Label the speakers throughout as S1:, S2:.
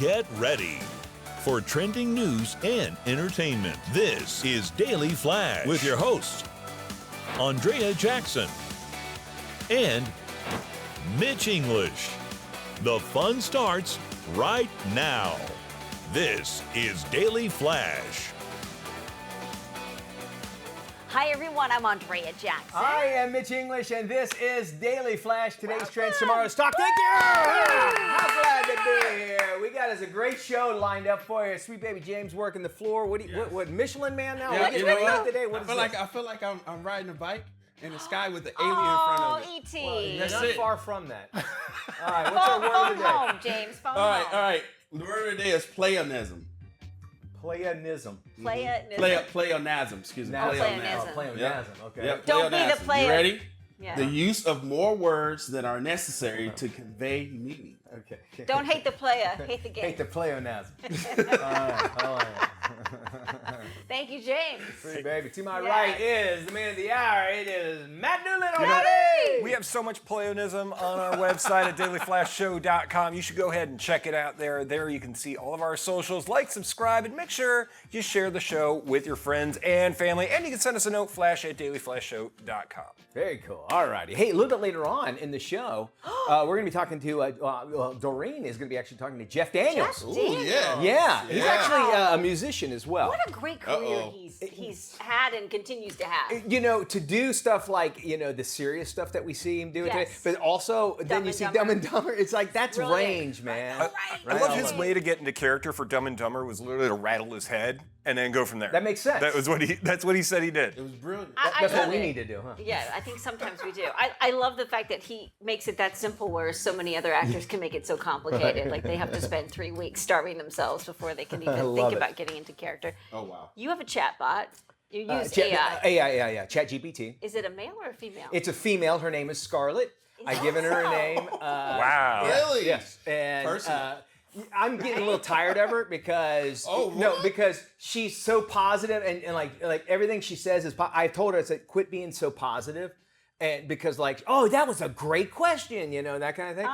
S1: Get ready for trending news and entertainment. This is Daily Flash with your hosts, Andrea Jackson and Mitch English. The fun starts right now. This is Daily Flash.
S2: Hi everyone, I'm Andrea Jackson.
S3: I am Mitch English, and this is Daily Flash. Today's trends, tomorrow's talk. Thank you! How glad to be here. We got us a great show lined up for you. Sweet baby James working the floor. What Michelin man now?
S4: Yeah,
S3: You know what? Today? What
S4: I feel like I'm riding a bike in the sky with the alien in front of me.
S2: E.T.
S3: Well, you're
S4: That's
S3: not
S4: it.
S3: far from that. All right, what's our word of
S2: Phone
S3: the day?
S2: home, James. Phone
S4: All
S2: home.
S4: right. The word of the day is pleonasm.
S3: Pleonasm.
S4: Pleonasm, excuse me.
S2: Pleonasm.
S3: Pleonasm, okay.
S4: Yep,
S2: Don't be the
S4: pleonasm.
S2: player.
S4: You ready?
S2: Yeah.
S4: The use of more words than are necessary to convey meaning.
S3: Okay.
S2: Don't hate the player, hate the game.
S3: Hate the pleonasm. All right.
S2: Thank you, James.
S3: Sweet baby. To my
S2: Yeah.
S3: right is the man of the hour. It is Matt Doolittle.
S5: We have so much pleonism on our website at dailyflashshow.com. You should go ahead and check it out there. There you can see all of our socials. Like, subscribe, and make sure you share the show with your friends and family. And you can send us a note, flash@dailyflashshow.com.
S3: Very cool. All righty. Hey, a little bit later on in the show, we're going to be talking to, Doreen is going to be actually talking to Jeff Daniels.
S2: Jeff
S4: Ooh, yeah.
S3: Yeah, he's actually a musician as well.
S2: What a great career he's had and continues to have.
S3: You know, to do stuff like, the serious stuff that we see him doing today,
S2: Yes.
S3: but also then
S2: Dumb
S3: you
S2: and
S3: see
S2: Dumber.
S3: Dumb and Dumber. It's like, that's
S2: Brilliant.
S3: range, man.
S5: I love his way to get into character for Dumb and Dumber was literally to rattle his head and then go from there.
S3: That makes sense.
S5: That's what he said he did.
S4: It was brilliant.
S3: That's what
S2: love
S3: we
S2: it.
S3: need to do, huh?
S2: Yeah, I think sometimes we do. I love the fact that he makes it that simple, whereas so many other actors can make it so complicated. Like they have to spend 3 weeks starving themselves before they can even think about getting into character.
S4: Oh, wow.
S2: You have a chat bot. You use AI.
S3: AI, ChatGPT.
S2: Is it a male or a female?
S3: It's a female. Her name is Scarlett. I've given her a name.
S5: Wow.
S4: Really?
S3: Yes. And
S4: Personal.
S3: I'm getting a little tired of her because because she's so positive and like everything she says is. I've told her I said quit being so positive, and because that was a great question, that kind of thing.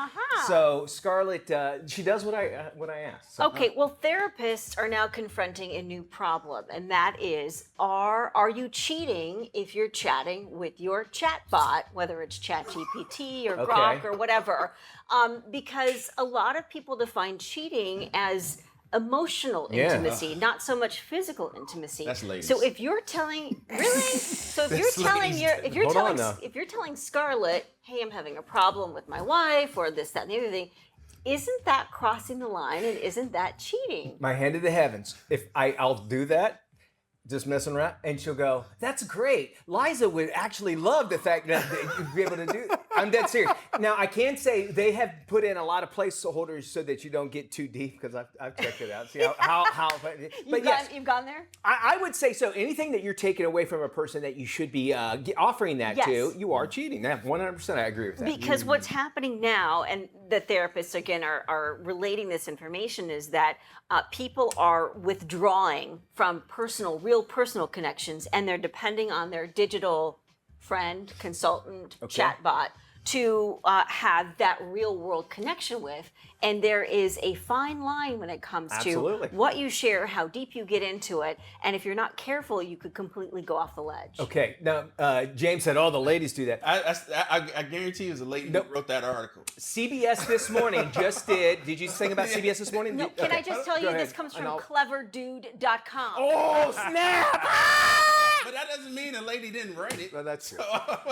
S3: So Scarlett, she does what I ask. So,
S2: Okay, well, therapists are now confronting a new problem, and that is, are you cheating if you're chatting with your chatbot, whether it's ChatGPT or Grok or whatever? Because a lot of people define cheating as emotional intimacy, not so much physical intimacy.
S4: That's ladies.
S2: So if you're telling so if you're telling if you're telling Scarlett, hey, I'm having a problem with my wife or this, that, and the other thing, isn't that crossing the line and isn't that cheating?
S3: my hand to the heavens. If I'll do that, just messing around, and she'll go, that's great. Liza would actually love the fact that you'd be able to do it. I'm dead serious. Now, I can say they have put in a lot of placeholders so that you don't get too deep, because I've checked it out. See how but yes,
S2: You've gone there?
S3: I would say so. Anything that you're taking away from a person that you should be offering that to, you are cheating. 100%, I agree with that.
S2: Because what's happening now, and the therapists again are relating this information, is that people are withdrawing from real personal connections, and they're depending on their digital friend, consultant, chatbot to have that real world connection with. And there is a fine line when it comes to what you share, how deep you get into it, and if you're not careful, you could completely go off the ledge.
S3: Okay, now James said all the ladies do that.
S4: I guarantee you it was a lady who wrote that article.
S3: CBS this morning just did you sing about CBS this morning?
S2: No, can I just tell you, this comes from cleverdude.com.
S3: Oh, snap!
S4: But that doesn't mean a lady didn't write it.
S3: Well, that's true.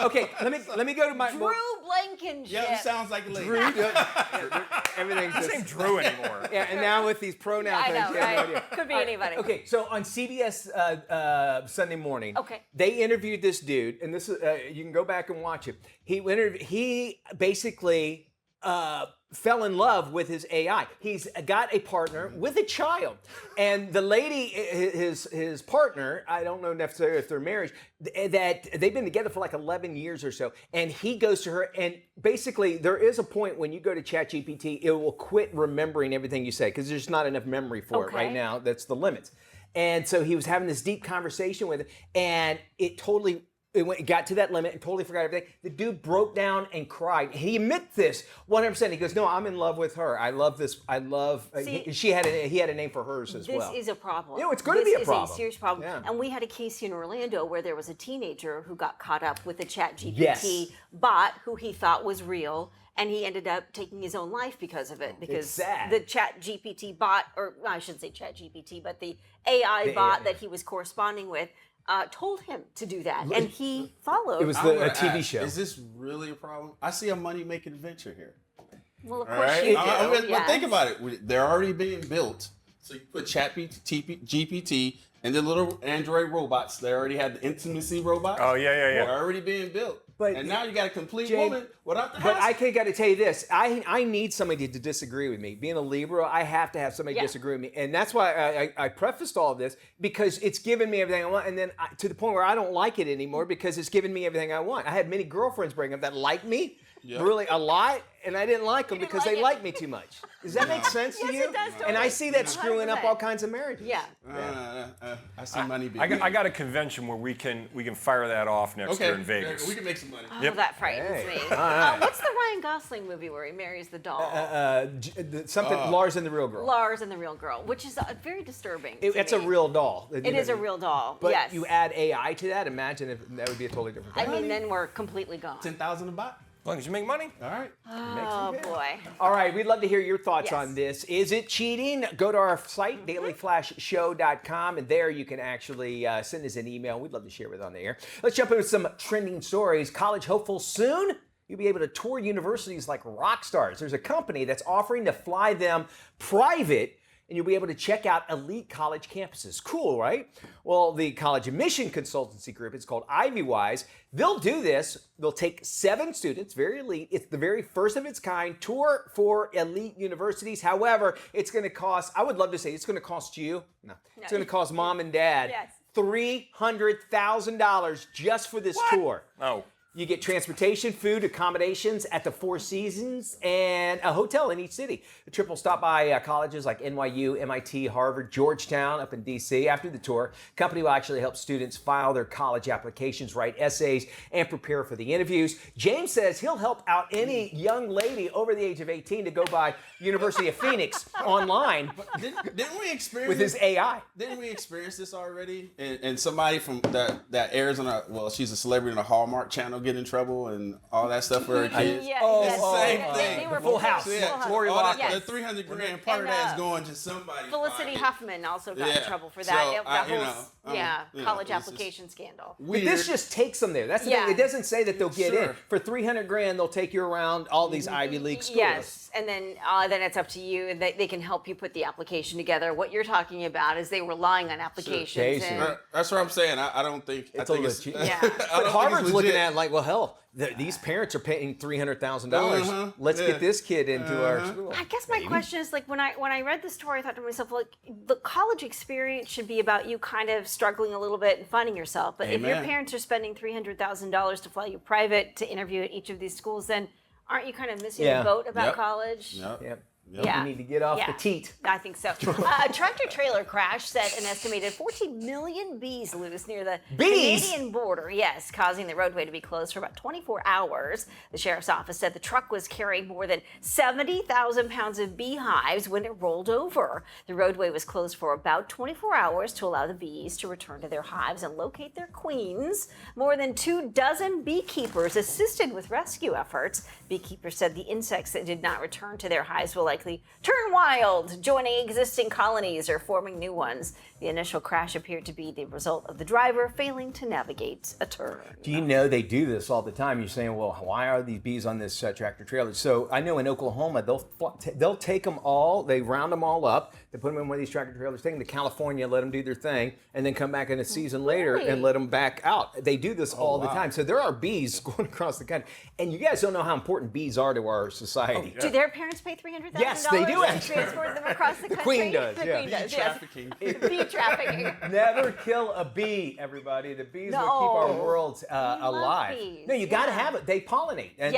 S3: Okay, let me go to my
S2: Drew Blankenship.
S4: Yeah, it sounds like a lady.
S3: everything's
S5: His
S3: just
S5: name's Drew anymore.
S3: yeah, and now with these pronouns,
S2: I know,
S3: you have no
S2: right?
S3: idea.
S2: Could be anybody.
S3: Okay, so on CBS Sunday morning, they interviewed this dude, and this is you can go back and watch it. He basically fell in love with his AI. He's got a partner with a child, and the lady, his partner, I don't know necessarily if they're married, that they've been together for like 11 years or so, and he goes to her, and basically there is a point when you go to ChatGPT, it will quit remembering everything you say because there's not enough memory for it right now. That's the limits. And so he was having this deep conversation with it, and it totally It got to that limit and totally forgot everything. The dude broke down and cried. He admits this 100%. He goes, "No, I'm in love with her. I love this. I love." He had a name for hers as well.
S2: This is a problem.
S3: It's going to be a problem.
S2: This is a serious problem.
S3: Yeah.
S2: And we had a case in Orlando where there was a teenager who got caught up with a ChatGPT
S3: Yes.
S2: bot who he thought was real. And he ended up taking his own life because of it. Because
S3: sad.
S2: the ChatGPT bot, or I shouldn't say ChatGPT, but the AI bot that he was corresponding with, told him to do that, and he followed.
S3: It was a TV show.
S4: Is this really a problem? I see a money-making venture here.
S2: Well, of
S4: All
S2: course
S4: right?
S2: you do.
S4: But think about it. They're already being built. So you put GPT and the little Android robots. They already had the intimacy robots.
S5: Oh, yeah.
S4: They're already being built. And now you got a complete woman without the
S3: But
S4: hassle.
S3: I got to tell you this. I need somebody to disagree with me. Being a Libra, I have to have somebody disagree with me. And that's why I prefaced all of this, because it's given me everything I want. And then to the point where I don't like it anymore because it's given me everything I want. I had many girlfriends break up that liked me really a lot, and I didn't like them because they liked me too much. Does that make sense to you?
S2: Yes, it does,
S3: And I
S2: totally.
S3: see that screwing up
S2: 100%.
S3: all kinds of marriages.
S2: Yeah.
S4: I see money being
S5: I got a convention where we can fire that off next year in Vegas.
S4: We can make some money.
S2: Oh, that frightens me. What's the Ryan Gosling movie where he marries the doll?
S3: Lars and the Real Girl.
S2: Lars and the Real Girl, which is very disturbing. to
S3: It's a
S2: me.
S3: real doll.
S2: It is a real doll.
S3: But
S2: yes.
S3: you add AI to that, imagine if that would be a totally different thing.
S2: I mean, then we're completely gone.
S4: 10,000 a bot.
S5: As long as you make money.
S4: All right.
S2: Oh boy.
S3: All right, we'd love to hear your thoughts
S2: Yes.
S3: on this. Is it cheating? Go to our site, dailyflashshow.com, and there you can actually send us an email. We'd love to share it on the air. Let's jump into some trending stories. College hopefuls soon. You'll be able to tour universities like rock stars. There's a company that's offering to fly them private, and you'll be able to check out elite college campuses. Cool, right? Well, the college admission consultancy group, it's called IvyWise. They'll do this. They'll take 7 students, very elite. It's the very first of its kind tour for elite universities. However, it's going to cost, I would love to say it's going to cost you, it's going to cost mom and dad $300,000 just for this tour.
S5: Oh.
S3: You get transportation, food, accommodations at the Four Seasons, and a hotel in each city. The trip will stop by colleges like NYU, MIT, Harvard, Georgetown up in D.C. After the tour, the company will actually help students file their college applications, write essays, and prepare for the interviews. James says he'll help out any young lady over the age of 18 to go by University of Phoenix online
S4: Didn't we experience
S3: with his AI.
S4: Didn't we experience this already? And somebody from that airs on she's a celebrity on a Hallmark channel get in trouble and all that stuff for her kids.
S2: Same
S4: thing.
S2: They were
S3: Full House.
S4: So yeah,
S5: Lori
S4: all
S5: Loughlin.
S4: that, the $300,000 part of that is going to somebody.
S2: Felicity Huffman also got in
S4: Yeah.
S2: trouble for
S4: So,
S2: that. College
S4: it's just
S2: application scandal.
S3: But this just takes them there. That's the thing. It doesn't say that they'll get in. For $300,000, they'll take you around all these Ivy League schools.
S2: Yes, and then it's up to you. They can help you put the application together. What you're talking about is they were relying on applications. And,
S4: That's what I'm saying. I don't think
S3: It's
S4: I
S3: a
S4: think
S3: legit.
S2: yeah.
S3: But Harvard's looking at it like, well, hell, these parents are paying $300,000. Let's get this kid into our school.
S2: I guess my question is when I read the story, I thought to myself, the college experience should be about you kind of struggling a little bit and finding yourself. But if your parents are spending $300,000 to fly you private to interview at each of these schools, then aren't you kind of missing the boat about college?
S3: Yep.
S2: Yeah.
S3: You need to get off the teat.
S2: I think so. A tractor-trailer crash set an estimated 14 million bees loose near the Canadian border, causing the roadway to be closed for about 24 hours. The sheriff's office said the truck was carrying more than 70,000 pounds of beehives when it rolled over. The roadway was closed for about 24 hours to allow the bees to return to their hives and locate their queens. More than 24 beekeepers assisted with rescue efforts. Beekeepers said the insects that did not return to their hives will likely turn wild, joining existing colonies or forming new ones. The initial crash appeared to be the result of the driver failing to navigate a turn.
S3: Do you know they do this all the time? You're saying, well, why are these bees on this tractor trailer? So I know in Oklahoma, they'll take them all, they round them all up, they put them in one of these tractor trailers, take them to California, let them do their thing, and then come back in a season later and let them back out. They do this all the time. So there are bees going across the country. And you guys don't know how important bees are to our society.
S2: Do their parents pay $300,000?
S3: Yes, they do actually.
S2: Transport them across the country.
S3: Queen does, yeah.
S2: Queen does,
S4: Trafficking.
S2: yes. Bee trafficking.
S3: Never kill a bee, everybody. The bees will keep our worlds alive.
S2: bees,
S3: No, you got to have it. They pollinate, and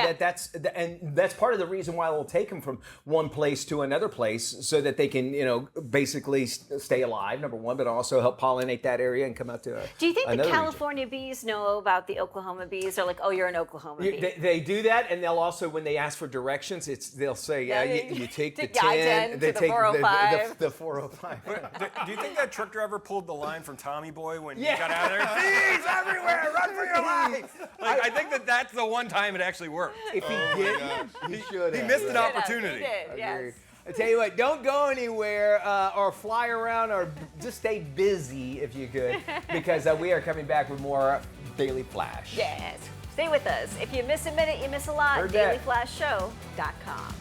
S3: that's part of the reason why we'll take them from one place to another place, so that they can, basically stay alive. Number one, but also help pollinate that area and come out to.
S2: Do you think the
S3: another
S2: California bees know about the Oklahoma bees? They're like, oh, you're an Oklahoma bee.
S3: They do that, and they'll also, when they ask for directions, they'll say, you take the 10,
S2: I-10
S3: they
S2: to the
S3: take
S2: 405.
S3: the 405.
S5: Do you think that truck driver pulled the line from Tommy Boy when he got out of there? Bees everywhere, run for your life! Like, I think that's the one time it actually worked.
S3: If he did, he should have.
S5: He missed an opportunity.
S2: He did, yes.
S3: I tell you what, don't go anywhere or fly around, or just stay busy if you could, because we are coming back with more Daily Flash.
S2: Yes. Stay with us. If you miss a minute, you miss a lot.
S3: Heard that.
S2: DailyFlashShow.com.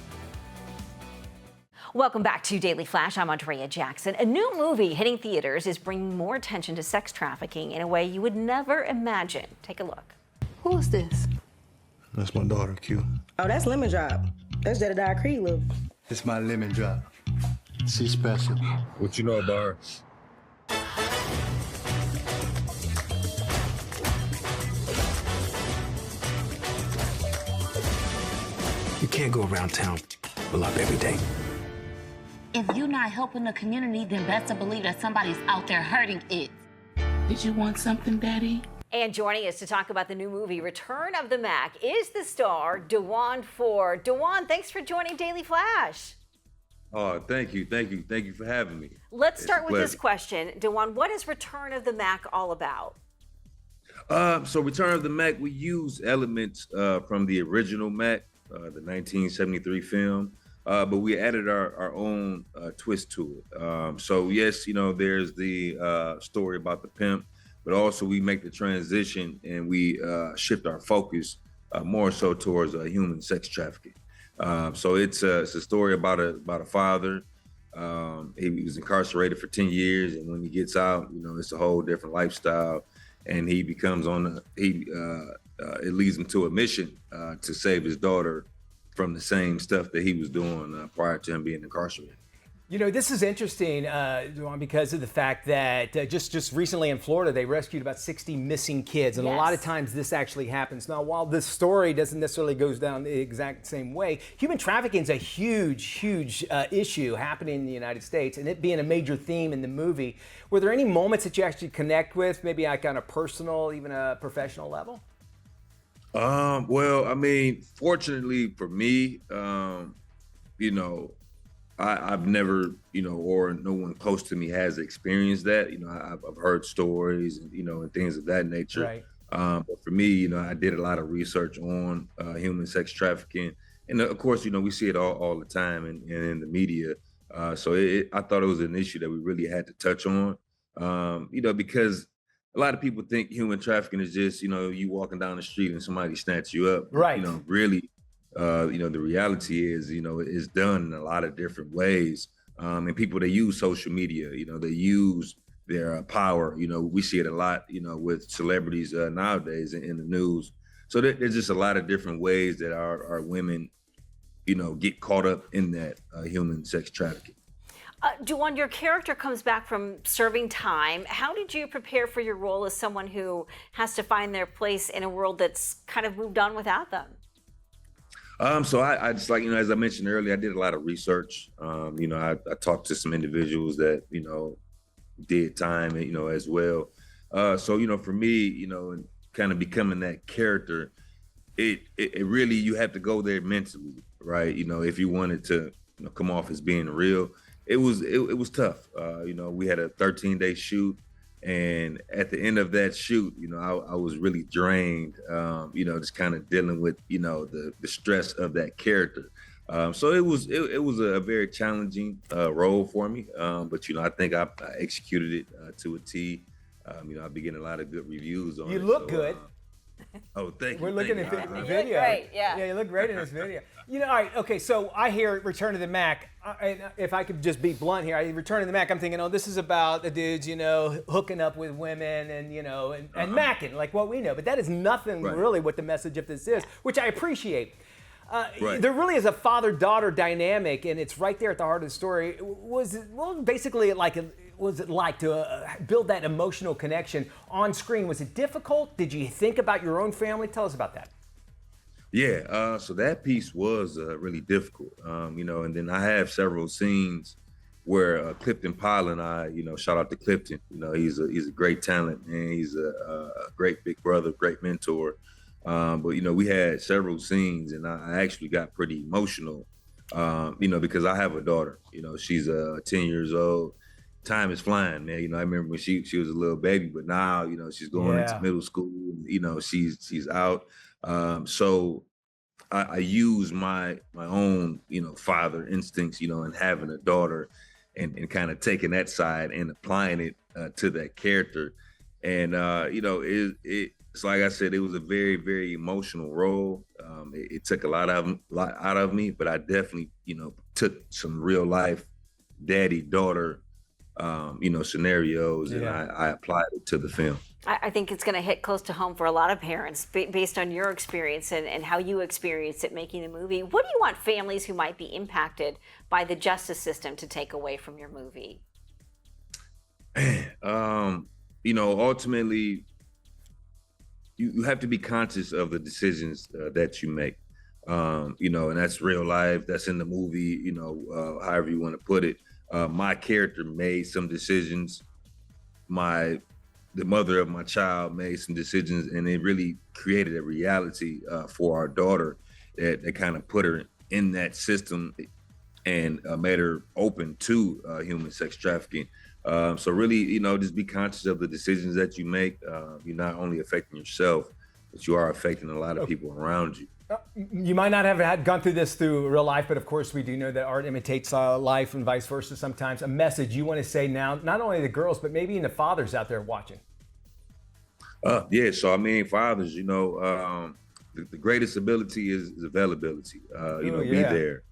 S2: Welcome back to Daily Flash. I'm Andrea Jackson. A new movie hitting theaters is bringing more attention to sex trafficking in a way you would never imagine. Take a look.
S6: Who is this?
S7: That's my daughter, Q.
S6: Oh, that's Lemon Drop. That's Jedediah Creed look.
S7: It's my lemon drop. She's special.
S8: What you know about her?
S7: You can't go around town full up every day.
S9: If you're not helping the community, then best to believe that somebody's out there hurting it. Did you want something, Daddy?
S2: And joining us to talk about the new movie, Return of the Mack, is the star, DeJuan Ford. DeJuan, thanks for joining Daily Flash.
S8: Oh, thank you for having me.
S2: Let's start with this question. DeJuan, what is Return of the Mack all about?
S8: So Return of the Mack, we use elements from the original Mack, the 1973 film, but we added our own twist to it. So yes, there's the story about the pimp, but also we make the transition and we shift our focus more so towards human sex trafficking. So it's a story about a father. He was incarcerated for 10 years, and when he gets out, it's a whole different lifestyle, and he becomes it leads him to a mission to save his daughter from the same stuff that he was doing prior to him being incarcerated.
S3: This is interesting, DeJuan, because of the fact that just recently in Florida, they rescued about 60 missing kids. And a lot of times this actually happens. Now, while this story doesn't necessarily goes down the exact same way, human trafficking is a huge issue happening in the United States, and it being a major theme in the movie. Were there any moments that you actually connect with, maybe like on a personal, even a professional level?
S8: Well, I mean, fortunately for me, I've never, or no one close to me has experienced that. I've heard stories, and things of that nature.
S3: Right.
S8: But for me, I did a lot of research on human sex trafficking, and of course, we see it all the time and in the media. So I thought it was an issue that we really had to touch on, because a lot of people think human trafficking is just, you walking down the street and somebody snatch you up.
S3: Right.
S8: Really. The reality is, it's done in a lot of different ways. And people, they use social media, they use their power. We see it a lot, with celebrities nowadays in the news. So there's just a lot of different ways that our women, get caught up in that human sex trafficking.
S2: DeJuan, your character comes back from serving time. How did you prepare for your role as someone who has to find their place in a world that's kind of moved on without them?
S8: So I just, like, as I mentioned earlier, I did a lot of research. I talked to some individuals that, did time, as well. So, for me, and kind of becoming that character, it really, you have to go there mentally, right? If you wanted to come off as being real, it was tough. We had a 13-day shoot. And at the end of that shoot, I was really drained, just kind of dealing with, the stress of that character. So it was a very challenging role for me. But, I think I executed it to a T. I've been getting a lot of good reviews on it.
S3: You look good.
S8: Oh, thank you.
S3: We're looking at the
S2: You
S3: video.
S2: look great, yeah.
S3: Yeah, you look great in this video. All right, okay, so I hear Return of the Mack. If I could just be blunt here, Return of the Mack, I'm thinking, this is about the dudes, hooking up with women and, and macking, like what we know. But that is nothing really what the message of this is, which I appreciate.
S8: Right.
S3: There really is a father-daughter dynamic, and it's right there at the heart of the story. Was it like to build that emotional connection on screen? Was it difficult? Did you think about your own family? Tell us about that.
S8: Yeah, so that piece was really difficult, and then I have several scenes where Clifton Pyle and I, shout out to Clifton, he's a great talent, and he's a great big brother, great mentor. But we had several scenes, and I actually got pretty emotional, because I have a daughter. She's 10 years old. Time is flying, man. I remember when she was a little baby, but now, she's going into middle school. She's out. So I use my own, father instincts, and having a daughter, and kind of taking that side and applying it to that character. And it's like I said, it was a very, very emotional role. It took a lot out of me, but I definitely, took some real life daddy-daughter, scenarios, and I applied it to the film.
S2: I think it's going to hit close to home for a lot of parents based on your experience and how you experienced it making the movie. What do you want families who might be impacted by the justice system to take away from your movie?
S8: Ultimately, you have to be conscious of the decisions that you make, and that's real life, that's in the movie, however you want to put it. My character made some decisions. The mother of my child made some decisions, and it really created a reality for our daughter that kind of put her in that system and made her open to human sex trafficking. So really, just be conscious of the decisions that you make. You're not only affecting yourself, but you are affecting a lot of people around you.
S3: You might not have gone through this through real life, but of course we do know that art imitates life and vice versa sometimes. A message you want to say now, not only the girls, but maybe even the fathers out there watching.
S8: So fathers, the greatest ability is availability. Be there.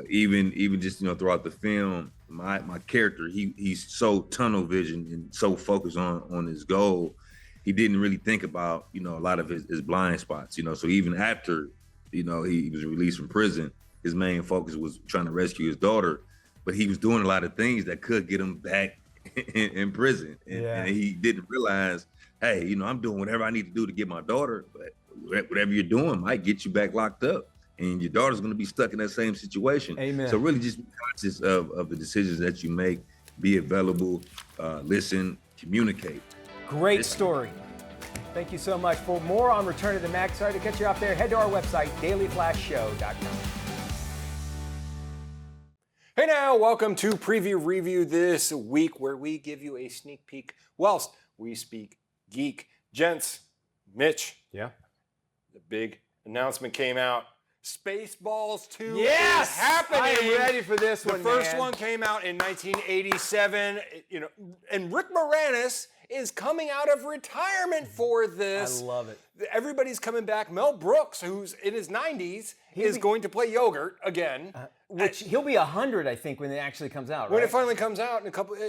S8: Even just throughout the film, my character, he's so tunnel vision and so focused on his goal. He didn't really think about a lot of his blind spots. So even after he was released from prison, his main focus was trying to rescue his daughter, but he was doing a lot of things that could get him back in prison, and he didn't realize, hey, I'm doing whatever I need to do to get my daughter, but whatever you're doing might get you back locked up, and your daughter's going to be stuck in that same situation.
S3: Amen.
S8: So really just be conscious of the decisions that you make, be available, listen, communicate.
S3: Great story. Thank you so much. For more on Return of the Mack, sorry to cut you off there, head to our website, dailyflashshow.com.
S5: Hey now, welcome to Preview Review this week, where we give you a sneak peek whilst we speak geek. Gents, Mitch.
S3: Yeah.
S5: The big announcement came out. Spaceballs 2 is
S3: Yes!
S5: happening.
S3: I am ready for this one,
S5: The first
S3: man.
S5: one came out in 1987, and Rick Moranis is coming out of retirement for this.
S3: I love it.
S5: Everybody's coming back. Mel Brooks, who's in his 90s, is going to play Yogurt again.
S3: Which he'll be 100, I think, when it actually comes out, right?
S5: When it finally comes out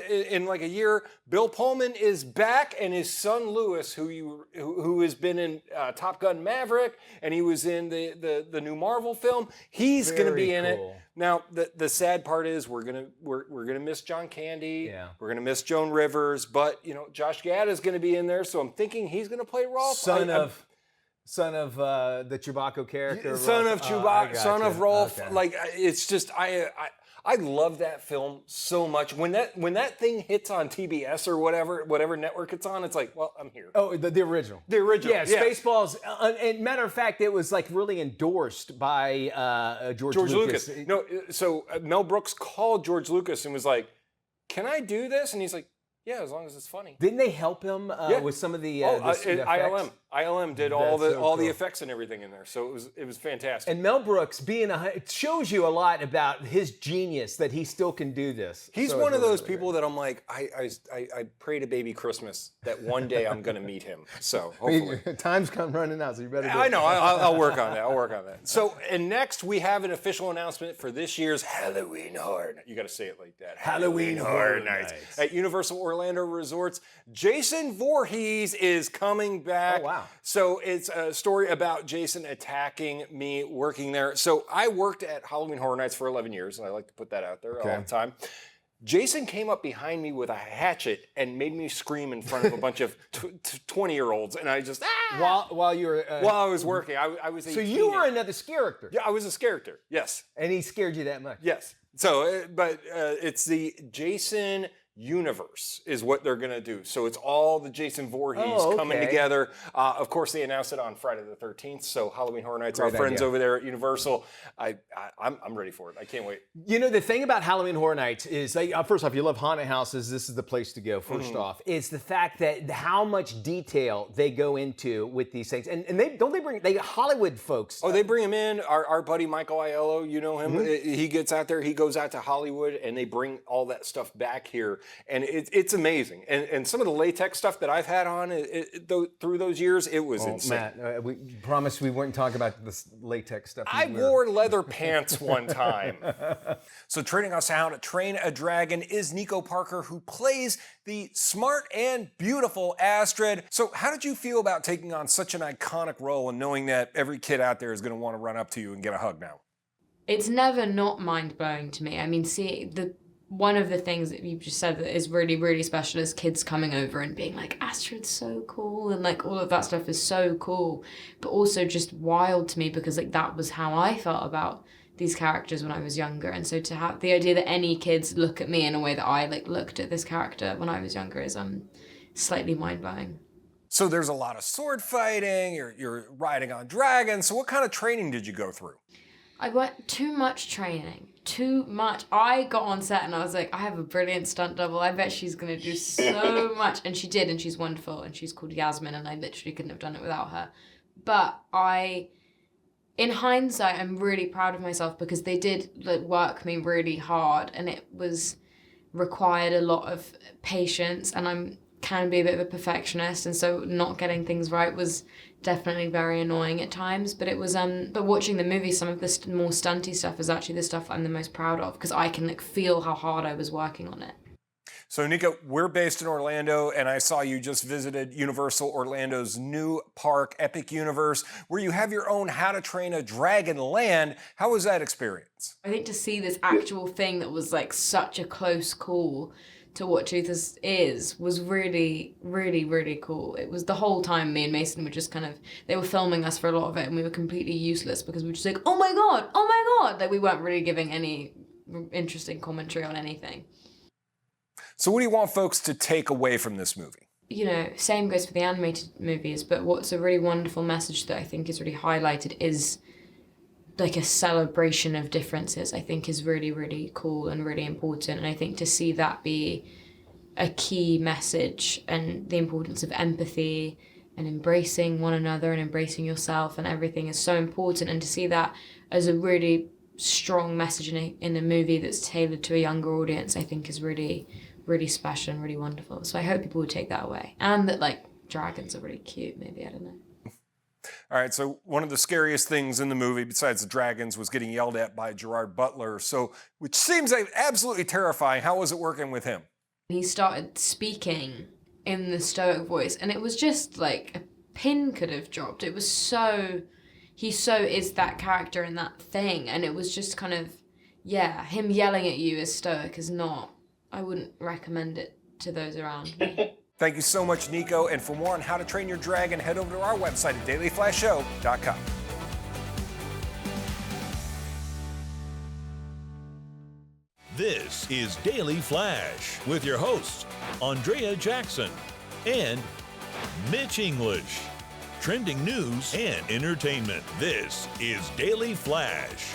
S5: in like a year. Bill Pullman is back, and his son Lewis, who has been in Top Gun Maverick, and he was in the new Marvel film, he's going to be in it. Now the sad part is we're gonna miss John Candy.
S3: Yeah.
S5: We're gonna miss Joan Rivers, but Josh Gad is going to be in there, so I'm thinking he's going to play Rolf.
S3: Son of the Chewbacca character.
S5: Son of Chewbacca, son of Rolf.
S3: Okay.
S5: Like, it's just I love that film so much. When that thing hits on TBS or whatever network it's on, it's like, well, I'm here.
S3: Oh, the original.
S5: The original.
S3: Yeah, Spaceballs. And matter of fact, it was like really endorsed by George Lucas.
S5: No, so Mel Brooks called George Lucas and was like, "Can I do this?" And he's like, "Yeah, as long as it's funny."
S3: Didn't they help him with some of the
S5: ILM? ILM did all the
S3: cool.
S5: effects and everything in there, so it was fantastic.
S3: And Mel Brooks it shows you a lot about his genius that he still can do this.
S5: He's
S3: So
S5: one
S3: it's
S5: of
S3: really,
S5: those
S3: really
S5: people that I'm like, I pray to baby Christmas that one day I'm going to meet him. So hopefully.
S3: great. Time's come running out, so you better do
S5: I
S3: it.
S5: know. I'll work on that. So, and next we have an official announcement for this year's Halloween Horror Nights. You got to say it like that.
S3: Halloween Horror
S5: Nights
S3: Nights.
S5: at Universal Orlando resorts. Jason Voorhees is coming back.
S3: Oh, wow.
S5: So it's a story about Jason attacking me working there. So I worked at Halloween Horror Nights for 11 years, and I like to put that out there all the time. Jason came up behind me with a hatchet and made me scream in front of a bunch of 20-year-olds, and I just
S3: while you were
S5: while I was working, I was 18.
S3: So you were another character.
S5: Yeah, I was a character. Yes,
S3: and he scared you that much.
S5: Yes. So, but it's the Jason universe is what they're gonna do. So it's all the Jason Voorhees coming together. Of course, they announced it on Friday the 13th. So Halloween Horror Nights, our friends over there at Universal, I'm ready for it. I can't wait.
S3: You know, the thing about Halloween Horror Nights is, first off, you love haunted houses. This is the place to go. First off, it's the fact that how much detail they go into with these things, and they bring Hollywood folks.
S5: Oh, they bring him in. Our buddy Michael Aiello, you know him. He gets out there. He goes out to Hollywood, and they bring all that stuff back here. And it's amazing. And some of the latex stuff that I've had on through those years, it was insane.
S3: Matt, we promised we wouldn't talk about this latex stuff.
S5: I wore leather pants one time. So training us how to train a dragon is Nico Parker, who plays the smart and beautiful Astrid. So how did you feel about taking on such an iconic role and knowing that every kid out there is going to want to run up to you and get a hug now?
S10: It's never not mind-blowing to me. I mean, one of the things that you just said that is really, really special is kids coming over and being like, Astrid's so cool, and like all of that stuff is so cool, but also just wild to me because like that was how I felt about these characters when I was younger. And so to have the idea that any kids look at me in a way that I like looked at this character when I was younger is slightly mind-blowing.
S5: So there's a lot of sword fighting, you're riding on dragons. So what kind of training did you go through?
S10: I went too much training. Too much. I got on set and I was like, I have a brilliant stunt double. I bet she's going to do so much. And she did, and she's wonderful. And she's called Yasmin, and I literally couldn't have done it without her. But in hindsight, I'm really proud of myself because they did work me really hard, and it was required a lot of patience, and I can be a bit of a perfectionist, and so not getting things right was definitely very annoying at times. But it was but watching the movie, some of the more stunty stuff is actually the stuff I'm the most proud of because I can feel how hard I was working on it.
S5: So Nico, we're based in Orlando, and I saw you just visited Universal Orlando's new park, Epic Universe, where you have your own How to Train a Dragon land. How was that experience?
S10: I think to see this actual thing that was like such a close call to what Truth is was really, really, really cool. It was the whole time me and Mason were just they were filming us for a lot of it, and we were completely useless because we were just like, oh my God. Like we weren't really giving any interesting commentary on anything.
S5: So what do you want folks to take away from this movie?
S10: You know, same goes for the animated movies, but what's a really wonderful message that I think is really highlighted is like a celebration of differences. I think is really, really cool and really important. And I think to see that be a key message, and the importance of empathy and embracing one another and embracing yourself and everything is so important. And to see that as a really strong message in a movie that's tailored to a younger audience, I think is really, really special and really wonderful. So I hope people would take that away. And that like dragons are really cute, maybe, I don't know.
S5: All right, so one of the scariest things in the movie, besides the dragons, was getting yelled at by Gerard Butler, which seems like absolutely terrifying. How was it working with him?
S10: He started speaking in the stoic voice, and it was just like a pin could have dropped. It was he is that character in that thing, and it was just him yelling at you as stoic is not, I wouldn't recommend it to those around me.
S5: Thank you so much, Nico. And for more on How to Train Your Dragon, head over to our website at dailyflashshow.com.
S1: This is Daily Flash with your hosts, Andrea Jackson and Mitch English. Trending news and entertainment. This is Daily Flash.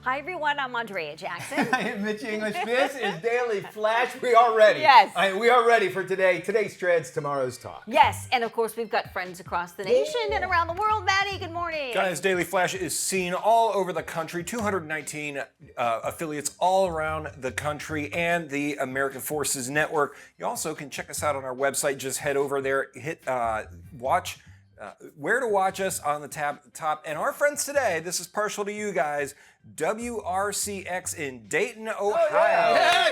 S2: Hi, everyone. I'm Andrea Jackson.
S3: I am Mitch English. This is Daily Flash. We are ready.
S2: Yes.
S3: We are ready for today. Today's Threads, tomorrow's Talk.
S2: Yes. And, of course, we've got friends across the nation and around the world. Maddie, good morning.
S5: Guys, Daily Flash is seen all over the country. 219 affiliates all around the country and the American Forces Network. You also can check us out on our website. Just head over there, hit watch. Where to watch us on the top. And our friends today, this is partial to you guys, WRCX in Dayton, Ohio.
S3: Yeah.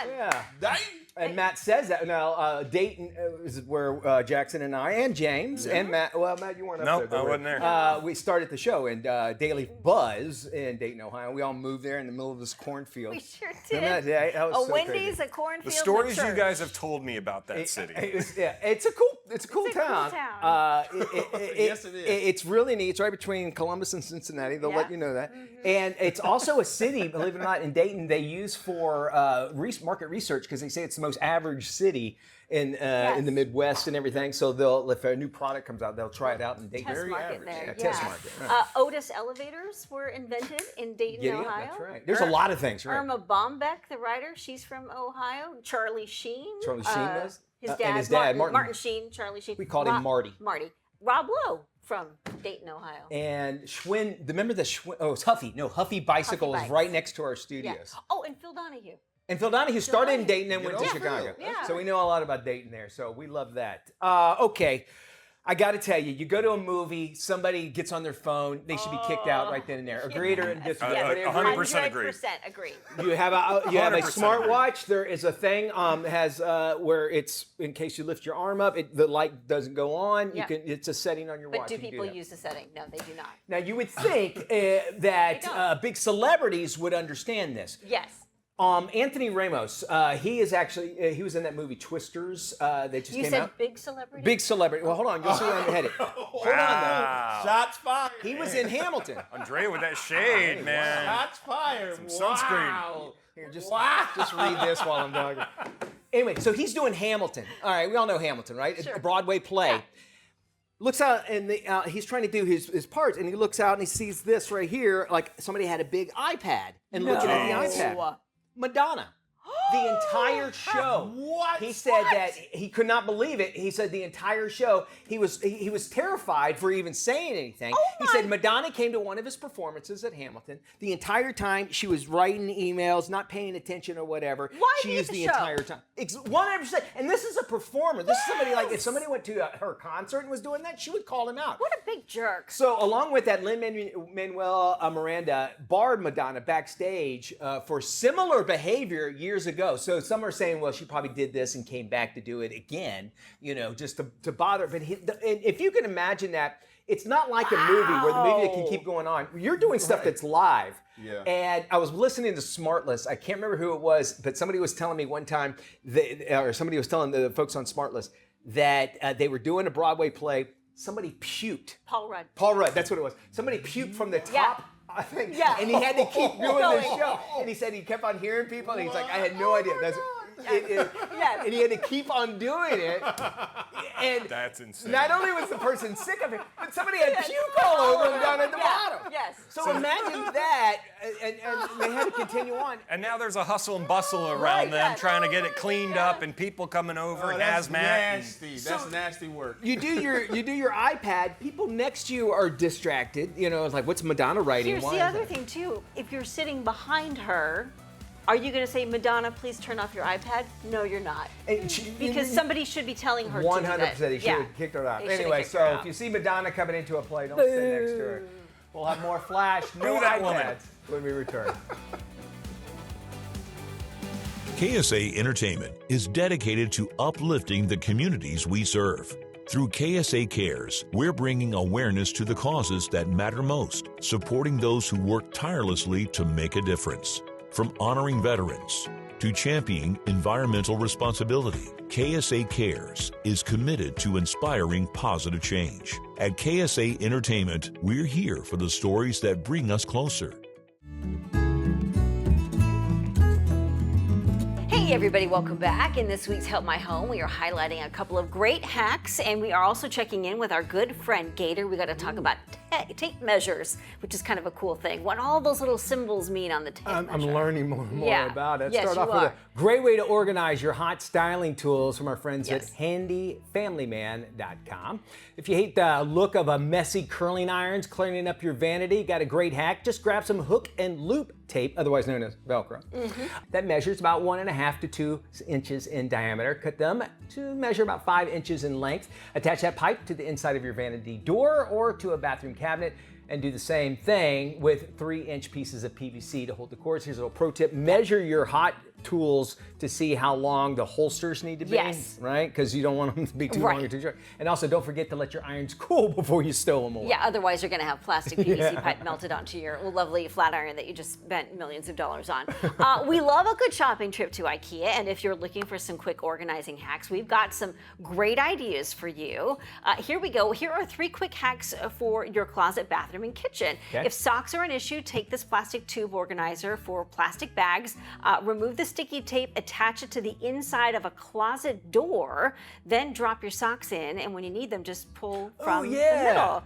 S4: Yeah, Dayton.
S3: And Matt says that. Now, Dayton is where Jackson and I and James and Matt, well, Matt, you weren't up there.
S5: Nope, I wasn't there.
S3: We started the show in Daily Buzz in Dayton, Ohio. We all moved there in the middle of this cornfield.
S2: We sure did.
S3: That was
S2: A
S3: so
S2: Wendy's,
S3: crazy.
S2: a cornfield,
S5: The stories
S2: a
S5: you
S2: church.
S5: guys have told me about that city.
S3: It's a cool town.
S4: Yes, it is.
S3: It's really neat. It's right between Columbus and Cincinnati. They'll let you know that. And it's also a city, believe it or not, in Dayton they use for market research because they say it's the most average city in the Midwest and everything. So if a new product comes out, they'll try it out in Dayton.
S2: Test market there.
S3: Test market. Right.
S2: Otis elevators were invented in Dayton, Ohio.
S3: That's right. There's a lot of things. Right.
S2: Irma Bombeck, the writer, she's from Ohio. Charlie Sheen.
S3: Charlie Sheen was.
S2: His dad,
S3: and his dad, Martin
S2: Sheen, Charlie Sheen.
S3: We called him Marty.
S2: Rob Lowe from Dayton, Ohio.
S3: And Schwinn, remember the Schwinn? Oh, it's Huffy. No, Huffy Bicycle is right next to our studios.
S2: Yeah. Oh, and Phil Donahue.
S3: And Phil Donahue started in Dayton and went to Chicago.
S2: Yeah.
S3: So we know a lot about Dayton there. So we love that. Okay. I got to tell you, you go to a movie, somebody gets on their phone, they should be kicked out right then and there. Agreed or disagree?
S5: 100% agree.
S2: 100% agree.
S3: You have a
S5: 100%
S3: smartwatch. There is a thing has where it's in case you lift your arm up, the light doesn't go on.
S2: Yeah.
S3: It's a setting on your watch.
S2: But do people use the setting? No, they do not.
S3: Now you would think that big celebrities would understand this.
S2: Yes.
S3: Anthony Ramos, he is actually he was in that movie Twisters that just came out.
S2: You said big celebrity?
S3: Big celebrity. Well, hold on, you'll see where I'm headed. Hold on, though.
S4: Shots fired.
S3: He was in Hamilton.
S5: Andrea with that shade, man.
S4: Shots fired.
S5: Some sunscreen.
S4: Wow.
S3: Here, just read this while I'm talking. Anyway, so he's doing Hamilton. All right, we all know Hamilton, right?
S2: Sure.
S3: A Broadway play. Yeah. Looks out and he's trying to do his parts, and he looks out and he sees this right here, like somebody had a big iPad and looking at the iPad. Madonna. The entire show.
S4: What?
S3: He said that he could not believe it. He said the entire show, he was terrified for even saying anything. He said Madonna came to one of his performances at Hamilton. The entire time she was writing emails, not paying attention or whatever.
S2: Why
S3: she used the entire time. 100%. And this is a performer. This is somebody like if somebody went to her concert and was doing that, she would call him out.
S2: What a big jerk.
S3: So along with that, Lin-Manuel Miranda barred Madonna backstage for similar behavior years ago. So some are saying, well, she probably did this and came back to do it again, just to bother. But if you can imagine that, it's not like a movie where the movie can keep going on. You're doing stuff that's live.
S4: Yeah.
S3: And I was listening to Smartless. I can't remember who it was, but somebody was telling me one time, or somebody was telling the folks on Smartless that they were doing a Broadway play. Somebody puked.
S2: Paul Rudd.
S3: Paul Rudd, that's what it was. Somebody puked from the top.
S2: Yeah.
S3: I think.
S2: Yeah.
S3: And he had to keep doing the show. And he said he kept on hearing people, and he's like, I had no idea. And he had to keep on doing it. And
S5: that's insane.
S3: Not only was the person sick of it, but somebody had puke all over him down at the bottom.
S2: Yes.
S3: So imagine that, and they had to continue on.
S5: And now there's a hustle and bustle around them trying to get it cleaned up and people coming over and
S4: that's
S5: hazmat.
S4: Nasty. That's nasty work.
S3: You do your iPad. People next to you are distracted. It's like, what's Madonna writing?
S2: Here's the other thing too. If you're sitting behind her, are you going to say, Madonna, please turn off your iPad? No, you're not. Because somebody should be telling her 100%.
S3: 100%. He should have kicked her out. Anyway, so if you see Madonna coming into a play, don't sit next to her. We'll have more Flash, no iPads when we return.
S1: KSA Entertainment is dedicated to uplifting the communities we serve. Through KSA Cares, we're bringing awareness to the causes that matter most, supporting those who work tirelessly to make a difference. From honoring veterans to championing environmental responsibility, KSA Cares is committed to inspiring positive change. At KSA Entertainment, we're here for the stories that bring us closer.
S2: Hey everybody, welcome back. In this week's Help My Home, we are highlighting a couple of great hacks, and we are also checking in with our good friend Gator. We got to talk about tape measures, which is kind of a cool thing. What all those little symbols mean on the tape measure.
S3: I'm learning more about it.
S2: Yes,
S3: Start off with a great way to organize your hot styling tools from our friends at handyfamilyman.com. If you hate the look of a messy curling irons cleaning up your vanity, got a great hack. Just grab some hook and loop tape, otherwise known as Velcro, that measures about 1.5 to 2 inches in diameter. Cut them to measure about 5 inches in length. Attach that pipe to the inside of your vanity door or to a bathroom cabinet, and do the same thing with 3-inch pieces of PVC to hold the cords. Here's a little pro tip. Measure your hot tools to see how long the holsters need to be, right? Because you don't want them to be too long or too short. And also, don't forget to let your irons cool before you stow them away.
S2: Yeah, otherwise you're going to have plastic PVC pipe melted onto your lovely flat iron that you just spent millions of dollars on. We love a good shopping trip to IKEA, and if you're looking for some quick organizing hacks, we've got some great ideas for you. Here we go. Here are 3 quick hacks for your closet, bathroom, and kitchen. If socks are an issue, take this plastic tube organizer for plastic bags. Remove the sticky tape, attach it to the inside of a closet door, then drop your socks in, and when you need them, just pull from the middle.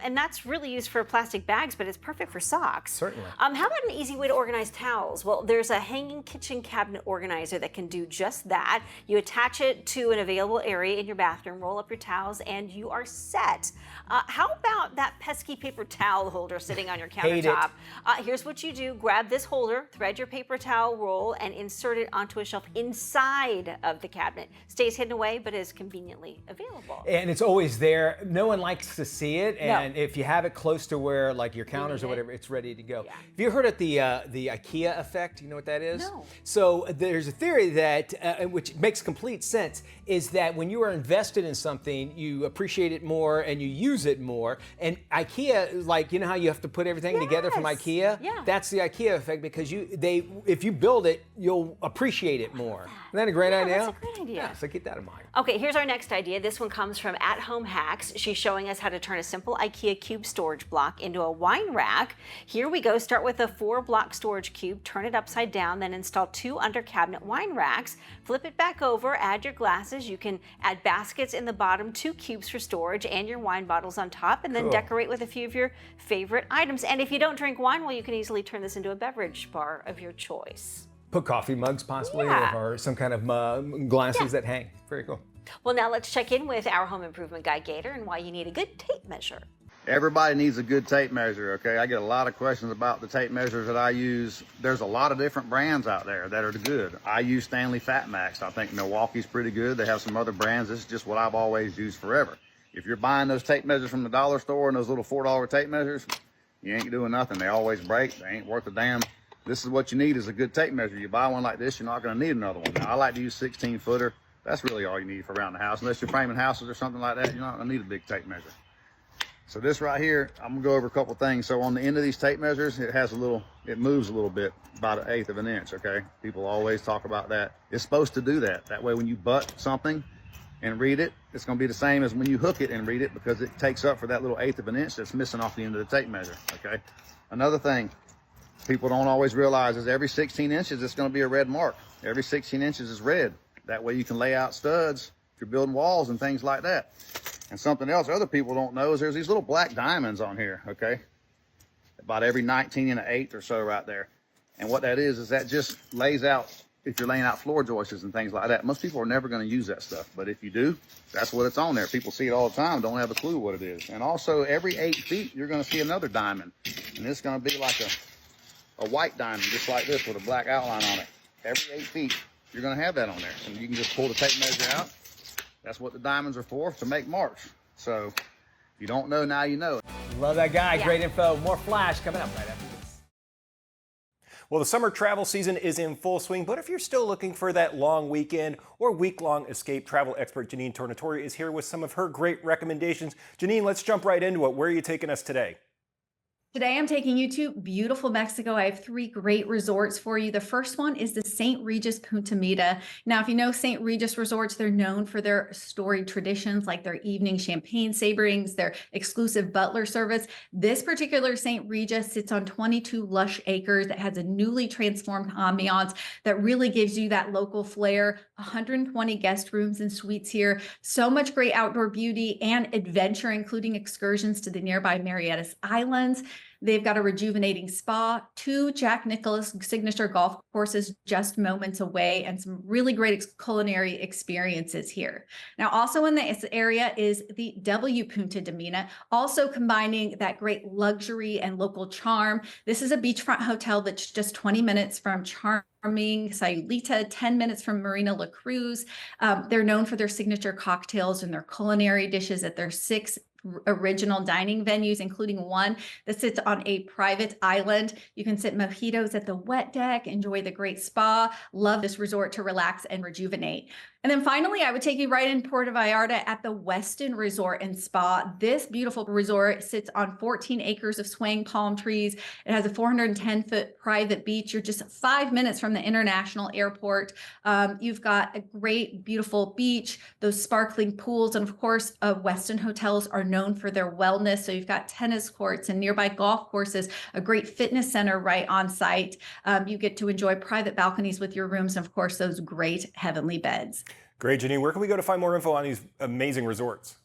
S2: And that's really used for plastic bags, but it's perfect for socks.
S3: Certainly.
S2: How about an easy way to organize towels? Well, there's a hanging kitchen cabinet organizer that can do just that. You attach it to an available area in your bathroom, roll up your towels, and you are set. How about that pesky paper towel holder sitting on your countertop? Here's what you do. Grab this holder, thread your paper towel roll, and insert it onto a shelf inside of the cabinet. Stays hidden away, but is conveniently available.
S3: And it's always there. No one likes to see it, and if you have it close to where, like your counters or whatever, it's ready to go. Have you heard of the IKEA effect? You know what that is?
S2: No.
S3: So there's a theory that, which makes complete sense, is that when you are invested in something, you appreciate it more and you use it more. And IKEA, like, you know how you have to put everything together from IKEA? That's the IKEA effect, because if you build it, you'll appreciate it more. Isn't that a great idea?
S2: That's a great idea.
S3: Yeah, so keep that in mind.
S2: Okay, here's our next idea. This one comes from At Home Hacks. She's showing us how to turn a simple IKEA cube storage block into a wine rack. Here we go. Start with a 4-block storage cube, turn it upside down, then install 2 under cabinet wine racks. Flip it back over, add your glasses. You can add baskets in the bottom, 2 cubes for storage, and your wine bottles on top, and then decorate with a few of your favorite items. And if you don't drink wine, well, you can easily turn this into a beverage bar of your choice.
S3: Put coffee mugs possibly, or some kind of glasses that hang. Very cool.
S2: Well, now let's check in with our home improvement guy, Gator, and why you need a good tape measure.
S11: Everybody needs a good tape measure, okay? I get a lot of questions about the tape measures that I use. There's a lot of different brands out there that are good. I use Stanley Fat Max. I think Milwaukee's pretty good. They have some other brands. This is just what I've always used forever. If you're buying those tape measures from the dollar store and those little $4 tape measures, you ain't doing nothing. They always break. They ain't worth a damn. This is what you need, is a good tape measure. You buy one like this, you're not going to need another one. Now, I like to use 16-footer. That's really all you need for around the house. Unless you're framing houses or something like that, you're not going to need a big tape measure. So this right here, I'm going to go over a couple things. So on the end of these tape measures, it moves a little bit, about 1/8 of an inch, okay? People always talk about that. It's supposed to do that. That way when you butt something and read it, it's going to be the same as when you hook it and read it, because it takes up for that little 1/8 of an inch that's missing off the end of the tape measure, okay? Another thing people don't always realize is every 16 inches, it's going to be a red mark. Every 16 inches is red. That way you can lay out studs if you're building walls and things like that. And something else other people don't know is there's these little black diamonds on here, okay? About every 19 1/8 or so right there. And what that is that just lays out, if you're laying out floor joists and things like that. Most people are never going to use that stuff, but if you do, that's what it's on there. People see it all the time, don't have a clue what it is. And also every 8 feet, you're going to see another diamond. And it's going to be like a white diamond, just like this, with a black outline on it. Every 8 feet, you're going to have that on there. And you can just pull the tape measure out. That's what the diamonds are for, to make marks. So if you don't know, now you know.
S3: Love that guy. Great info. More Flash coming up right after this.
S5: Well, the summer travel season is in full swing, but if you're still looking for that long weekend or week-long escape, travel expert Janine Tornatore is here with some of her great recommendations. Janine, let's jump right into it. Where are you taking us today?
S12: Today, I'm taking you to beautiful Mexico. I have 3 great resorts for you. The first one is the St. Regis Punta Mita. Now, if you know St. Regis resorts, they're known for their storied traditions, like their evening champagne savorings, their exclusive butler service. This particular St. Regis sits on 22 lush acres that has a newly transformed ambiance that really gives you that local flair. 120 guest rooms and suites here. So much great outdoor beauty and adventure, including excursions to the nearby Marianas Islands. They've got a rejuvenating spa, 2 Jack Nicklaus signature golf courses just moments away, and some really great culinary experiences here. Now, also in this area is the W Punta de Mina, also combining that great luxury and local charm. This is a beachfront hotel that's just 20 minutes from charming Sayulita, 10 minutes from Marina La Cruz. They're known for their signature cocktails and their culinary dishes at their 6 original dining venues, including one that sits on a private island. You can sit mojitos at the wet deck, enjoy the great spa, love this resort to relax and rejuvenate. And then finally, I would take you right in Puerto Vallarta at the Westin Resort and Spa. This beautiful resort sits on 14 acres of swaying palm trees. It has a 410-foot private beach. You're just 5 minutes from the international airport. You've got a great, beautiful beach, those sparkling pools, and of course, Westin hotels are known for their wellness. So you've got tennis courts and nearby golf courses, a great fitness center right on site. You get to enjoy private balconies with your rooms, and of course, those great heavenly beds.
S5: Great, Janine. Where can we go to find more info on these amazing resorts?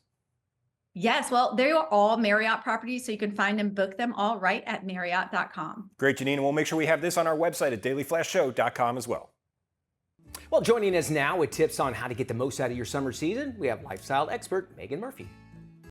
S12: Yes, well, they are all Marriott properties, so you can find and book them all right at Marriott.com.
S5: Great, Janine. And we'll make sure we have this on our website at dailyflashshow.com as well.
S3: Well, joining us now with tips on how to get the most out of your summer season, we have lifestyle expert Megan Murphy.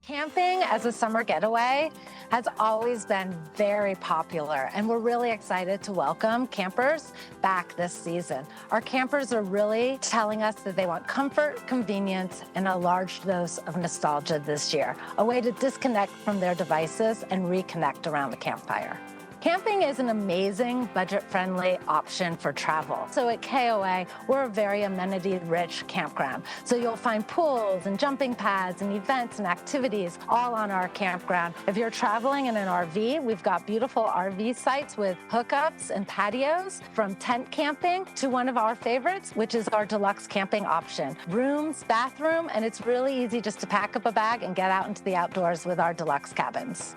S13: Camping as a summer getaway has always been very popular, and we're really excited to welcome campers back this season. Our campers are really telling us that they want comfort, convenience, and a large dose of nostalgia this year, a way to disconnect from their devices and reconnect around the campfire. Camping is an amazing budget-friendly option for travel. So at KOA, we're a very amenity-rich campground. So you'll find pools and jumping pads and events and activities all on our campground. If you're traveling in an RV, we've got beautiful RV sites with hookups and patios, from tent camping to one of our favorites, which is our deluxe camping option. Rooms, bathroom, and it's really easy just to pack up a bag and get out into the outdoors with our deluxe cabins.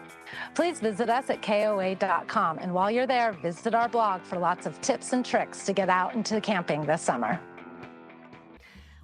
S13: Please visit us at KOA.com, and while you're there, visit our blog for lots of tips and tricks to get out into camping this summer.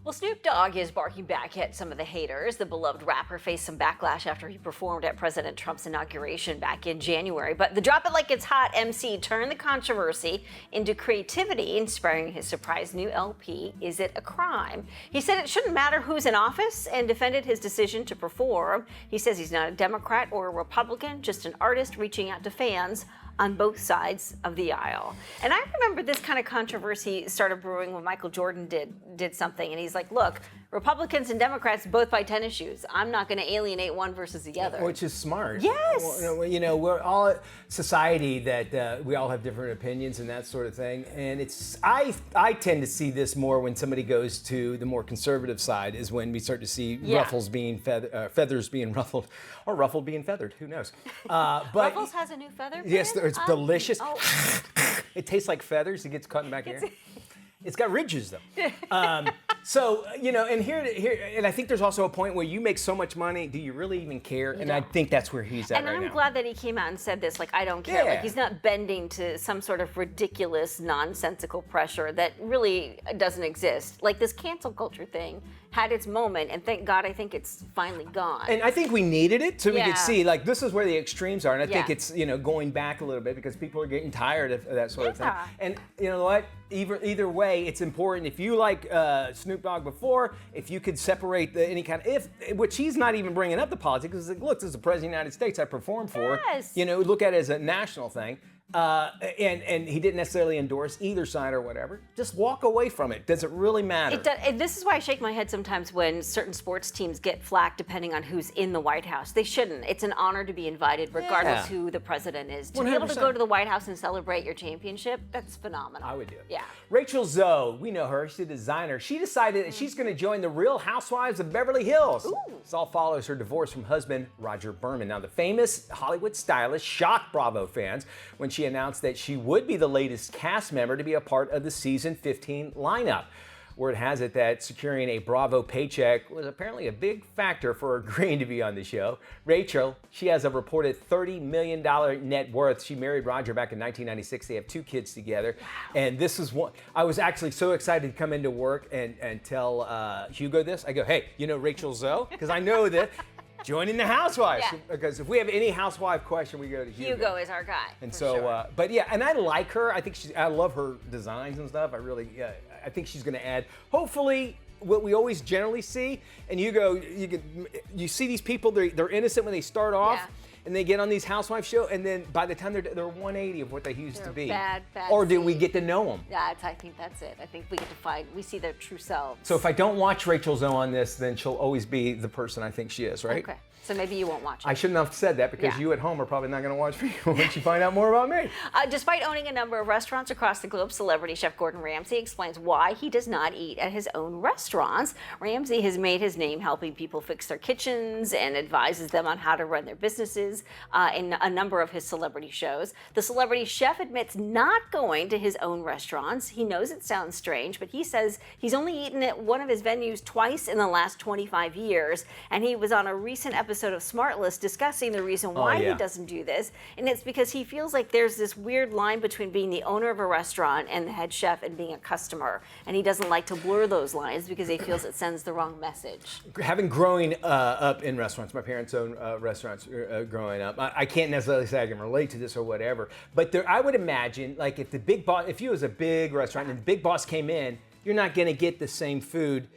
S2: Well, Snoop Dogg is barking back at some of the haters. The beloved rapper faced some backlash after he performed at President Trump's inauguration back in January. But the Drop It Like It's Hot MC turned the controversy into creativity, inspiring his surprise new LP, Is It a Crime? He said it shouldn't matter who's in office and defended his decision to perform. He says he's not a Democrat or a Republican, just an artist reaching out to fans on both sides of the aisle. And I remember this kind of controversy started brewing when Michael Jordan did something, and he's like, look, Republicans and Democrats both buy tennis shoes. I'm not going to alienate one versus the other.
S3: Which is smart.
S2: Yes.
S3: Well, you know, we're all a society that we all have different opinions and that sort of thing. And I tend to see this more when somebody goes to the more conservative side, is when we start to see ruffles being feathers being ruffled, or ruffled being feathered. Who knows? But
S2: Ruffles has a new feather.
S3: Yes, it's delicious.
S2: Oh.
S3: It tastes like feathers. It gets caught in back here. It's got ridges though. So, you know, and here, and I think there's also a point where you make so much money, do you really even care? And I think that's where he's at right now.
S2: And I'm glad that he came out and said this, like, I don't care.
S3: Yeah.
S2: Like, he's not bending to some sort of ridiculous, nonsensical pressure that really doesn't exist. Like, this cancel culture thing had its moment, and thank God I think it's finally gone.
S3: And I think we needed it so we could see, like, this is where the extremes are. And I think it's, you know, going back a little bit because people are getting tired of that sort of thing. And you know what? Either way, it's important. If you like Snoop Dogg before, if you could separate any kind of, which he's not even bringing up the politics, because like, look, this is the President of the United States I performed for.
S2: Yes.
S3: You know, look at it as a national thing. And he didn't necessarily endorse either side or whatever. Just walk away from it. Does it really matter?
S2: It does, and this is why I shake my head sometimes when certain sports teams get flack depending on who's in the White House. They shouldn't. It's an honor to be invited regardless who the president is. To
S3: 100%.
S2: be able to go to the White House and celebrate your championship, that's phenomenal.
S3: I would do it.
S2: Yeah.
S3: Rachel Zoe, we know her. She's a designer. She decided that she's going to join the Real Housewives of Beverly Hills.
S2: Ooh.
S3: This all follows her divorce from husband Roger Berman. Now, the famous Hollywood stylist shocked Bravo fans when she announced that she would be the latest cast member to be a part of the season 15 lineup. Word has it that securing a Bravo paycheck was apparently a big factor for her agreeing to be on the show. Rachel, she has a reported $30 million net worth. She married Roger back in 1996. They have 2 kids together. Wow. And this is one, I was actually so excited to come into work and tell Hugo this. I go, hey, you know Rachel Zoe? Because I know that. joining the housewives.
S2: Yeah.
S3: Because if we have any housewife question, we go to Hugo.
S2: Hugo is our guy.
S3: And
S2: for
S3: so,
S2: sure.
S3: but yeah, and I like her. I think I love her designs and stuff. I think she's going to add, hopefully, what we always generally see. And you see these people, they're innocent when they start off. Yeah. And they get on these housewife shows, and then by the time they're 180 of what they used to be.
S2: Bad
S3: or do we get to know them?
S2: Yeah, I think that's it. I think we get to we see their true selves.
S3: So if I don't watch Rachel Zoe on this, then she'll always be the person I think she is, right?
S2: Okay. So maybe you won't watch it.
S3: I shouldn't have said that because you at home are probably not going to watch me once you find out more about me.
S2: Despite owning a number of restaurants across the globe, celebrity chef Gordon Ramsay explains why he does not eat at his own restaurants. Ramsay has made his name helping people fix their kitchens and advises them on how to run their businesses in a number of his celebrity shows. The celebrity chef admits not going to his own restaurants. He knows it sounds strange, but he says he's only eaten at one of his venues twice in the last 25 years, and he was on a recent episode of Smartless discussing the reason why he doesn't do this, and it's because he feels like there's this weird line between being the owner of a restaurant and the head chef and being a customer, and he doesn't like to blur those lines because he feels it sends the wrong message.
S3: Having growing up in restaurants, my parents owned restaurants growing up. I can't necessarily say I can relate to this or whatever, but I would imagine, like if you was a big restaurant and the big boss came in, you're not going to get the same food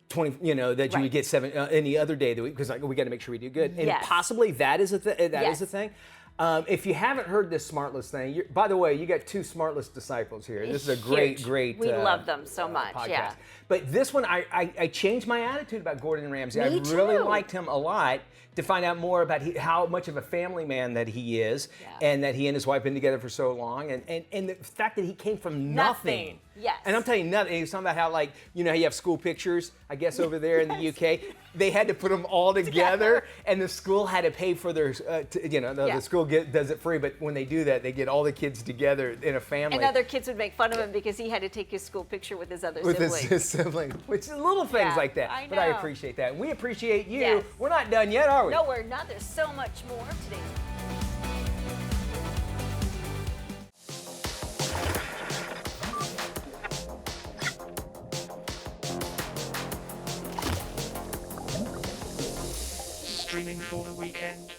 S3: that you would get any other day of the week, because we got to make sure we do good. And possibly that is a thing. If you haven't heard this Smartless thing, by the way, you got 2 Smartless disciples here. This is a great.
S2: We love them so much.
S3: Podcast.
S2: Yeah.
S3: But this one, I changed my attitude about Gordon Ramsay.
S2: Me
S3: I really
S2: too.
S3: liked him a lot to find out more about how much of a family man that he is, and that he and his wife been together for so long, and the fact that he came from nothing.
S2: Yes.
S3: And I'm telling you, nothing. He was talking about how, like, how you have school pictures, I guess, over there in the UK. They had to put them all together, and the school had to pay for their, the school does it free, but when they do that, they get all the kids together in a family.
S2: And other kids would make fun of him because he had to take his school picture with his other siblings.
S3: His sibling, which is little things like that.
S2: I know.
S3: But I appreciate that. We appreciate you.
S2: Yes.
S3: We're not done yet, are we?
S2: No, we're not. There's so much more today.
S14: Streaming for the weekend.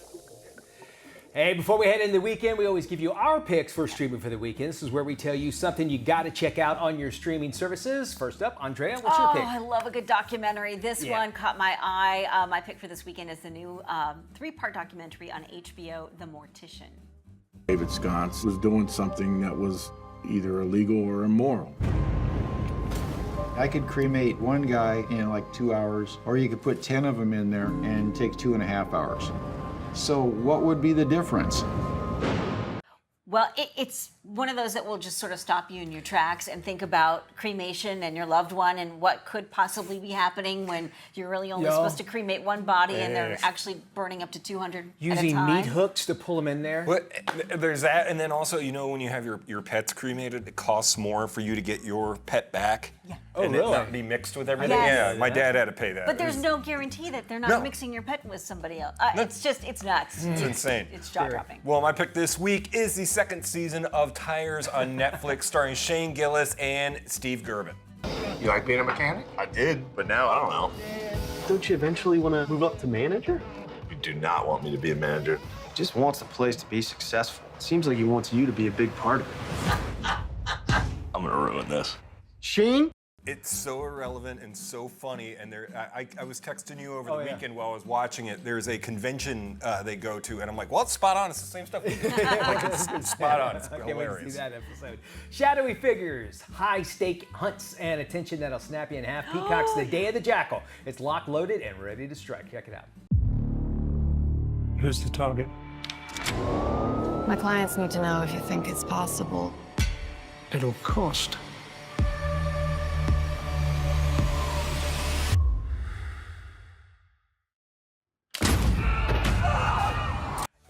S3: Hey, before we head into the weekend, we always give you our picks for streaming for the weekend. This is where we tell you something you got to check out on your streaming services. First up, Andrea, what's your pick?
S2: I love a good documentary. This one caught my eye. My pick for this weekend is the new 3-part documentary on HBO, The Mortician.
S15: David Sconce was doing something that was either illegal or immoral.
S16: I could cremate one guy in like 2 hours, or you could put 10 of them in there and take 2.5 hours. So what would be the difference?
S2: Well, it's one of those that will just sort of stop you in your tracks and think about cremation and your loved one and what could possibly be happening when you're really only supposed to cremate one body and they're actually burning up to 200
S3: Using
S2: at a time.
S3: meat hooks to pull them in there.
S5: Well, there's that, and then also, when you have your pets cremated, it costs more for you to get your pet back.
S2: Yeah.
S5: And
S3: really?
S5: it not be mixed with everything.
S2: Yes.
S5: Yeah, my dad had to pay that.
S2: But there's no guarantee that they're not mixing your pet with somebody else. It's nuts.
S5: It's insane.
S2: It's jaw-dropping.
S5: Well, my pick this week is the 2nd season of Tires on Netflix, starring Shane Gillis and Steve Gerben.
S17: You like being a mechanic? I did, but now I don't know.
S18: Don't you eventually want to move up to manager?
S17: You do not want me to be a manager.
S18: He just wants the place to be successful. It seems like he wants you to be a big part of it.
S17: I'm gonna ruin this.
S18: Shane?
S5: It's so irrelevant and so funny, and I was texting you over the weekend while I was watching it. There's a convention they go to, and I'm like, well, it's spot on. It's the same stuff. It's spot on. It's hilarious.
S3: I can't wait to see that episode. Shadowy figures, high-stake hunts, and attention that'll snap you in half. Peacock's The Day of the Jackal. It's locked, loaded, and ready to strike. Check it out.
S7: Who's the target?
S19: My clients need to know if you think it's possible.
S7: It'll cost.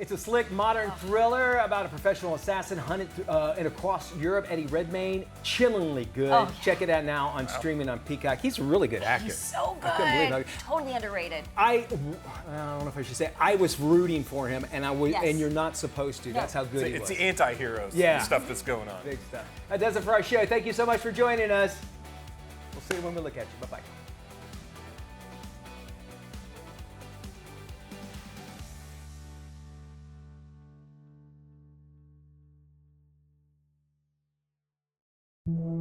S3: It's a slick, modern thriller about a professional assassin hunted across Europe. Eddie Redmayne, chillingly good.
S2: Oh, yeah.
S3: Check it out now on streaming on Peacock. He's a really good actor.
S2: He's so good.
S3: I couldn't believe it.
S2: Totally underrated.
S3: I don't know if I should say, I was rooting for him, and and you're not supposed to.
S2: No.
S3: That's how good he was.
S5: It's the anti-heroes stuff that's going on.
S3: Big stuff. That does it for our show. Thank you so much for joining us. We'll see you when we look at you. Bye-bye.
S12: you.